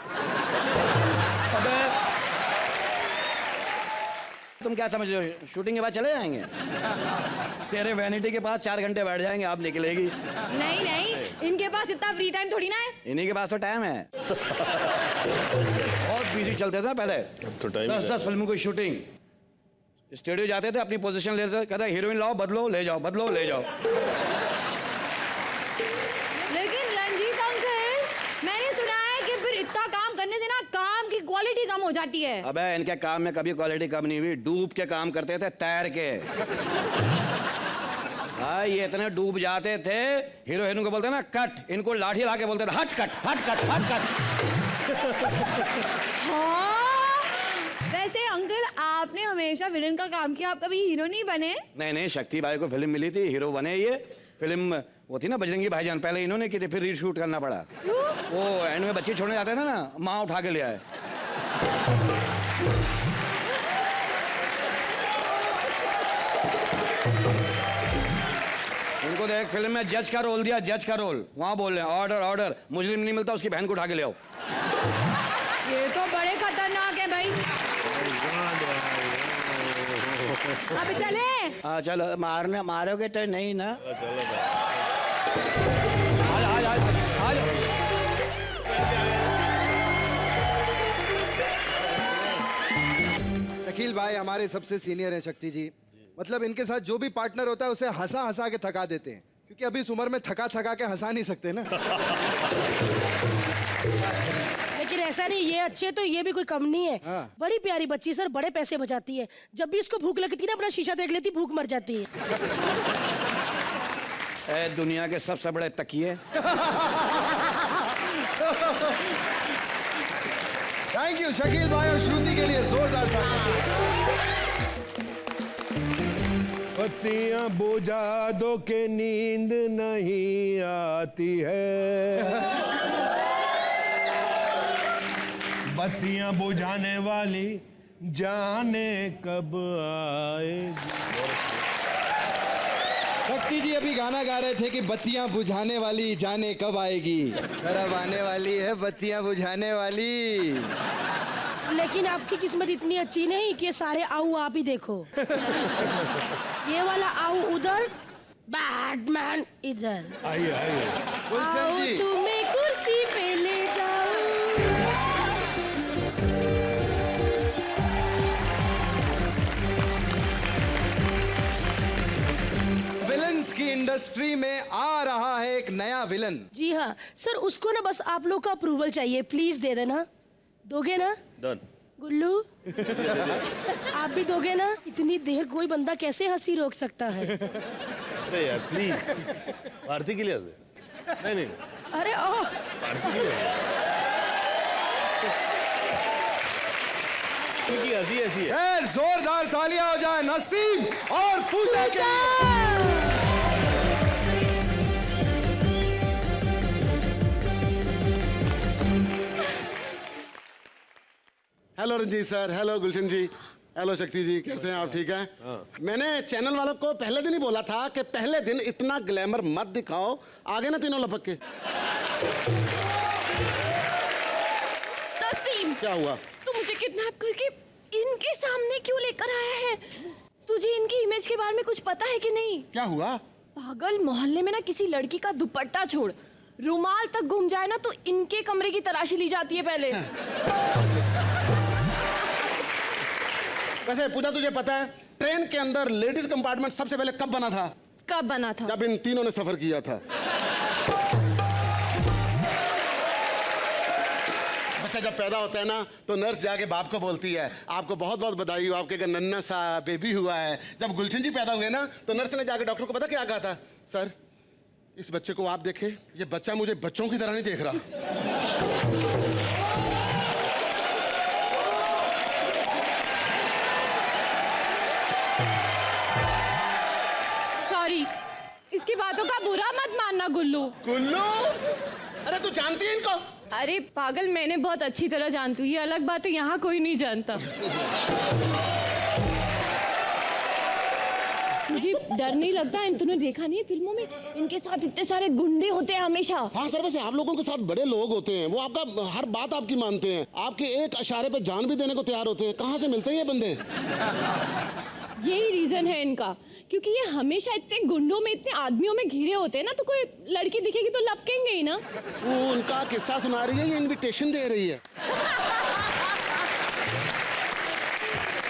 अबे तुम क्या समझ रहे हो, शूटिंग के बाद चले जाएंगे? तेरे वैनिटी के पास 4 घंटे बैठ जाएंगे, आप निकलेगी। नहीं नहीं, इनके पास इतना फ्री टाइम थोड़ी ना है। इन्हीं के पास तो टाइम है। बहुत बिजी चलते थे पहले, तो टाइम 10 फिल्मों की शूटिंग। स्टूडियो जाते थे, अपनी पोजीशन लेते थे, कहते हीरोइन लाओ, बदलो ले जाओ, बदलो ले जाओ। लेकिन रंजीत अंकल, मैंने सुना है कि फिर इतना काम करने से ना काम की क्वालिटी कम हो जाती है। अबे इनके काम में कभी क्वालिटी कम नहीं हुई, डूब के काम करते थे, तैर के। हाँ, ये इतने डूब जाते थे, हीरो हीरोइन को बोलते ना कट, इनको लाठी ला के बोलते थे हट कट, हट कट, हट कट। हाँ, वैसे अंकल आपने हमेशा विलन का काम किया, आप कभी हीरो नहीं बने? नहीं नहीं, शक्ति भाई को फिल्म मिली थी, हीरो बने। ये फिल्म वो थी ना बजरंगी भाईजान, पहले इन्होंने की थी, फिर रीशूट करना पड़ा। वो एंड में बच्चे छोड़ने जाते थे ना, माँ उठा के ले आए। इनको देख फिल्म में जज का रोल दिया, जज का रोल, वहां बोल रहे हैं ऑर्डर ऑर्डर, मुजरिम नहीं मिलता उसकी बहन को उठा के ले आओ। ये तो बड़े खतरनाक है भाई। अब चले। हाँ चलो, मारने मारोगे तो नहीं ना? शकील भाई हमारे सबसे सीनियर हैं शक्ति जी, मतलब इनके साथ जो भी पार्टनर होता है उसे हंसा हंसा के थका देते हैं, क्योंकि अभी इस उम्र में थका थका के हंसा नहीं सकते ना। लेकिन ऐसा नहीं, ये अच्छे तो ये भी कोई कम नहीं है। हाँ। बड़ी प्यारी बच्ची सर, बड़े पैसे बचाती है। जब भी इसको भूख लगती है ना, अपना शीशा देख लेती, भूख मर जाती है। ए, दुनिया के सबसे बड़े तकिए। थैंक यू शकील भाई और श्रुति के लिए जोरदार तालियां। बत्तियां बुझा दो के नींद नहीं आती है, बत्तियां बुझाने वाली जाने कब आएगी। शक्ति जी अभी गाना गा रहे थे कि बत्तियां बुझाने वाली जाने कब आएगी, सर अब आने वाली है बत्तियां बुझाने वाली। लेकिन आपकी किस्मत इतनी अच्छी नहीं कि सारे आऊ आप ही देखो। ये वाला आऊ उधर, बैटमैन इधर। आइए आइए। गुलशन आओ जी तुम्हें कुर्सी पे ले जाऊं। विलन्स की इंडस्ट्री में आ रहा है एक नया विलन। जी हाँ सर, उसको ना बस आप लोग का अप्रूवल चाहिए, प्लीज दे देना। दोगे ना? डन। गुल्लू आप भी दोगे ना? इतनी देर कोई बंदा कैसे हंसी रोक सकता है? अरे यार प्लीज, भारती के लिए नहीं नहीं अरे ओ भारती के लिए क्योंकि हंसी ऐसी है। जोरदार तालियां हो जाए नसीम और पूजा के लिए। हेलो रंजीत सर, हेलो गुलशन जी, हेलो शक्ति जी, कैसे हैं आप? ठीक हैं? मैंने चैनल वालों को पहले दिन ही बोला था कि पहले दिन इतना ग्लैमर मत दिखाओ, आगे ना तीनों लपक के। नसीम, क्या हुआ? तू मुझे किडनैप करके इनके सामने क्यों लेकर आया है? तुझे इनकी इमेज के बारे में कुछ पता है कि नहीं? क्या हुआ? पागल, मोहल्ले में ना किसी लड़की का दुपट्टा छोड़ रुमाल तक गुम जाए ना तो इनके कमरे की तलाशी ली जाती है पहले। वैसे पूजा तुझे पता है ट्रेन के अंदर लेडीज कंपार्टमेंट सबसे पहले कब बना था? कब बना था? जब इन तीनों ने सफर किया था। बच्चा जब पैदा होता है ना तो नर्स जाके बाप को बोलती है आपको बहुत बहुत बधाई हो, आपके घर नन्ना सा बेबी हुआ है। जब गुलशन जी पैदा हुए ना तो नर्स ने जाके डॉक्टर को पता क्या कहा था? सर इस बच्चे को आप देखें, ये बच्चा मुझे बच्चों की तरह नहीं देख रहा। सॉरी, इसकी बातों का बुरा मत मानना गुल्लू। गुल्लू, अरे तू जानती है इनको? अरे पागल, मैंने बहुत अच्छी तरह जानती हूँ, ये अलग बात है, यहाँ कोई नहीं जानता। मुझे डर नहीं लगता, तूने देखा नहीं है फिल्मों में इनके साथ इतने सारे गुंडे होते हैं हमेशा। हाँ सर, वैसे आप लोगों के साथ बड़े लोग होते हैं, वो आपका हर बात आपकी मानते हैं, आपके एक इशारे पे जान भी देने को तैयार होते हैं। कहाँ से मिलते हैं ये बंदे? यही रीजन है इनका, क्योंकि ये हमेशा इतने गुंडों में, इतने आदमियों में घिरे होते हैं ना, तो कोई लड़की दिखेगी तो लपकेंगे ही ना। वो उनका किस्सा सुना रही है, ये इनविटेशन दे रही है।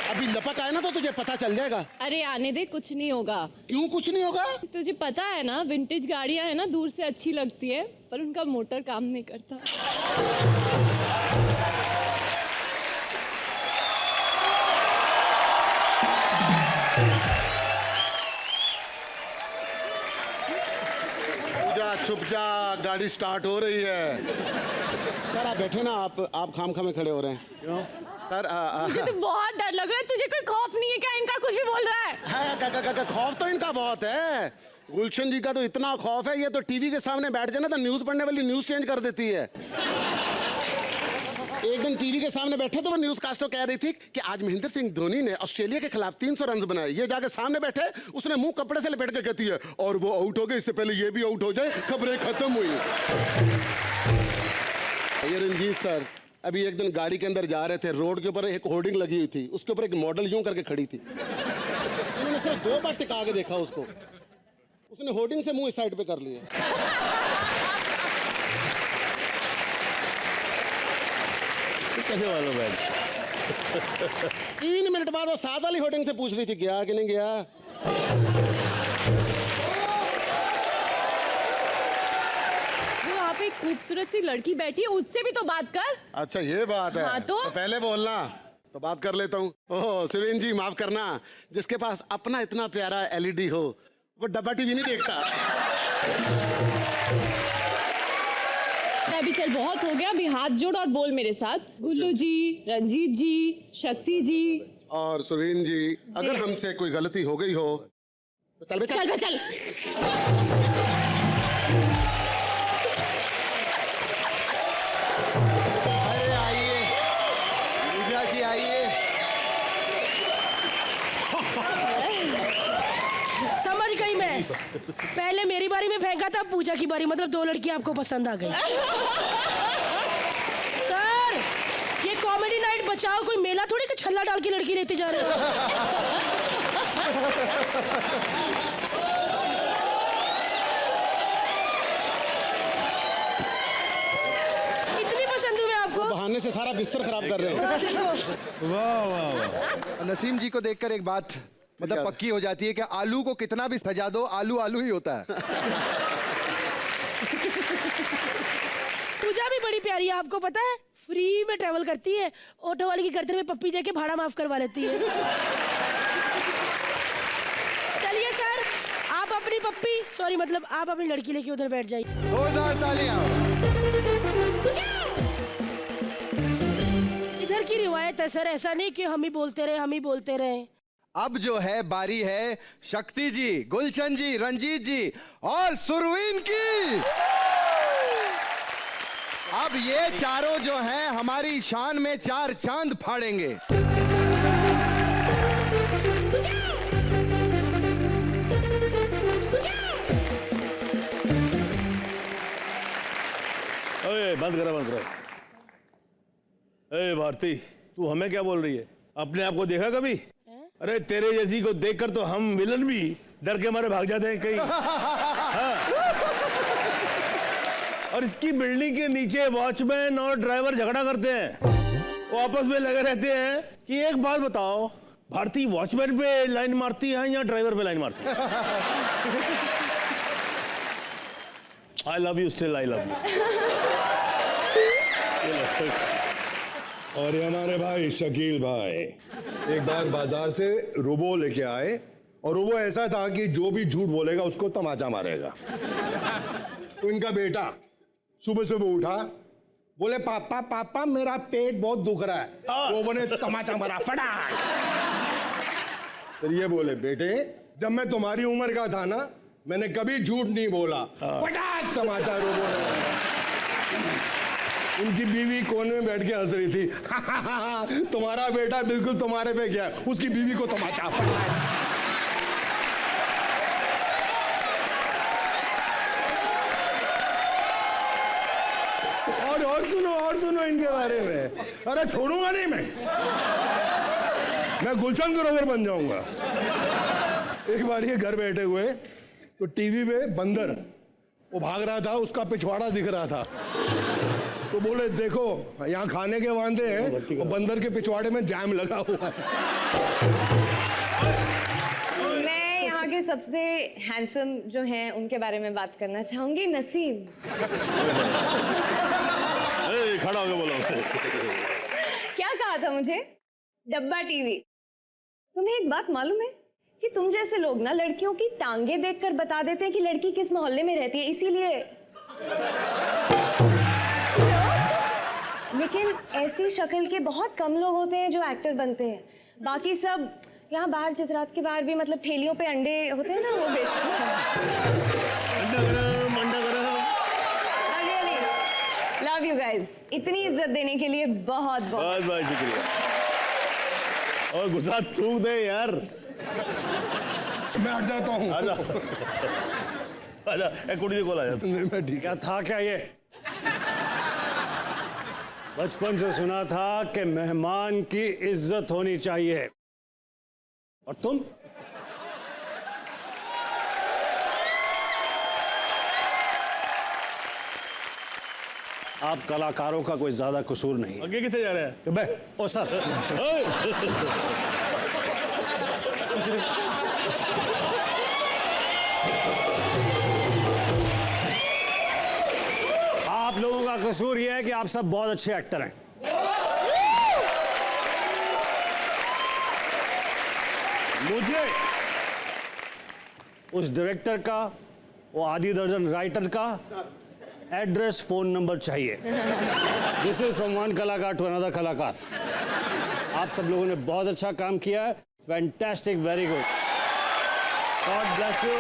अभी लपक आए ना तो तुझे पता चल जाएगा। अरे आने दे, कुछ नहीं होगा। क्यों कुछ नहीं होगा? तुझे पता है ना, विंटेज गाड़ियां है ना दूर से अच्छी लगती है पर उनका मोटर काम नहीं करता। पूजा चुप जा, गाड़ी स्टार्ट हो रही है। सर आप बैठे ना, आप खामखा में खड़े हो रहे हैं। क्यों सर? मुझे तो बहुत डर लग रहा है। तुझे कोई खौफ नहीं है क्या? इनका कुछ भी बोल रहा है। खौफ तो इनका बहुत है। गुलशन जी का तो इतना खौफ है, ये तो टीवी के सामने बैठ जाए ना तो न्यूज पढ़ने वाली न्यूज चेंज कर देती है। एक दिन टीवी के सामने बैठे तो वो न्यूज कास्टर कह रही थी कि आज महेंद्र सिंह धोनी ने ऑस्ट्रेलिया के खिलाफ 300 रन बनाए। ये जाके सामने बैठे, उसने मुंह कपड़े से लपेट के कहती है और वो आउट हो गए, इससे पहले ये भी आउट हो जाए, खबरें खत्म हुई। ये रंजीत सर अभी एक दिन गाड़ी के अंदर जा रहे थे, रोड के ऊपर एक होर्डिंग लगी हुई थी, उसके ऊपर एक मॉडल यूं करके खड़ी थी। उन्होंने सिर्फ 2 बार टिका के देखा उसको, उसने होर्डिंग से मुंह इस साइड पे कर लिया। कैसे मालूम है? 3 मिनट बाद वो साथ वाली होर्डिंग से पूछ रही थी गया कि नहीं गया। वहाँ पे एक खूबसूरत सी लड़की बैठी है, उससे भी तो बात कर। अच्छा ये बात है। हाँ तो पहले बोलना तो बात कर लेता हूँ। ओह सुरेन जी माफ करना, जिसके पास अपना इतना प्यारा एलईडी हो वो डब्बा टीवी नहीं देखता। अभी चल, बहुत हो गया, अभी हाथ जोड़ और बोल मेरे साथ। गुल्लू जी, रंजीत जी, शक्ति जी और सुरेन जी, अगर हमसे कोई गलती हो गई हो तो चल बे चल। चल बे चल। अरे आइए पूजा जी, आइए। समझ गई मैं, पहले मेरी बारी में फेंका था, पूजा की बारी, मतलब 2 लड़कियां आपको पसंद आ गई। सर ये कॉमेडी नाइट बचाओ, कोई मेला थोड़ी कि छल्ला डाल के लड़की लेते जा रहे हो। इतनी पसंद हूँ मैं आपको। बहाने से सारा बिस्तर खराब कर रहे हैं। वाह वाह वाह। नसीम जी को देखकर एक बात मतलब पक्की हो जाती है कि आलू को कितना भी सजा दो, आलू आलू ही होता है। पूजा भी बड़ी प्यारी है, आपको पता है? फ्री में ट्रैवल करती है, ऑटो वाले की गर्दन में पप्पी देके भाड़ा माफ करवा लेती है। चलिए सर, आप अपनी पप्पी, सॉरी मतलब आप अपनी लड़की लेके उधर बैठ जाइए। जोरदार तालियां। इधर की रिवायत है सर, ऐसा नहीं कि हम ही बोलते रहे, हम ही बोलते रहे। अब जो है बारी है शक्ति जी, गुलशन जी, रंजीत जी और सुरवीन की। अब ये चारों जो हैं हमारी शान में 4 चांद फाड़ेंगे। अरे बंद करो बंद करो। अरे भारती, तू हमें क्या बोल रही है? अपने आप को देखा कभी? अरे तेरे जैसी को देखकर तो हम विलन भी डर के मारे भाग जाते हैं कहीं। हाँ। और इसकी बिल्डिंग के नीचे वॉचमैन और ड्राइवर झगड़ा करते हैं, वो आपस में लगे रहते हैं कि एक बात बताओ, भारती वॉचमैन पे लाइन मारती है या ड्राइवर पे लाइन मारती है? I love you still, I love you. और ये हमारे भाई शकील भाई एक बार बाजार से रोबो लेके आए, और रोबो ऐसा था कि जो भी झूठ बोलेगा उसको तमाचा मारेगा। तो इनका बेटा सुबह सुबह उठा, बोले पापा पापा मेरा पेट बहुत दुख रहा है। रोबो ने तमाचा मारा फटाक। फिर ये बोले बेटे जब मैं तुम्हारी उम्र का था ना, मैंने कभी झूठ नहीं बोला। फटाक तमाचा रोबो ने। उनकी बीवी कोने में बैठ के हंस रही थी। तुम्हारा बेटा बिल्कुल तुम्हारे पे गया, उसकी बीवी को तमाचा। और सुनो इनके बारे में। अरे छोड़ूंगा नहीं मैं गुलशन ग्रोवर बन जाऊंगा। एक बार ये घर बैठे हुए तो टीवी में बंदर वो भाग रहा था, उसका पिछवाड़ा दिख रहा था। तो बोले देखो यहाँ खाने के वांदे हैं, और बंदर के पिछवाड़े में जैम लगा हुआ है। मैं यहाँ के सबसे हैंडसम जो हैं उनके बारे में बात करना चाहूंगी, नसीम। खड़ा होकर बोलो। क्या कहा था मुझे? डब्बा टीवी। तुम्हें एक बात मालूम है कि तुम जैसे लोग ना लड़कियों की टांगे देखकर बता देते हैं कि लड़की किस मोहल्ले में रहती है, इसीलिए। लेकिन ऐसी शक्ल के बहुत कम लोग होते हैं जो एक्टर बनते हैं। बाकी सब यहाँ बाहर चित्रात के बाहर भी मतलब ठेलियों पे अंडे होते हैं ना, वो बेचते हैं। लव यू गाइस, इतनी इज्जत देने के लिए बहुत बहुत बहुत शुक्रिया। और गुस्सा थूक दे यार। मैं हट जाता हूँ। आजा एक कुड़ी को ला जाता। मैं ठीक क्या था क्या ये? बचपन से सुना था कि मेहमान की इज्जत होनी चाहिए, और तुम आप कलाकारों का कोई ज्यादा कसूर नहीं। आगे कितने जा रहे हैं? बे ओ सर। आप लोगों का कसूर यह है कि आप सब बहुत अच्छे एक्टर हैं। मुझे उस डायरेक्टर का, वो आधी दर्जन राइटर का एड्रेस, फोन नंबर चाहिए। दिस इज फ्रॉम वन कलाकार टू अनदर कलाकार। आप सब लोगों ने बहुत अच्छा काम किया है। Fantastic, very good. God bless you.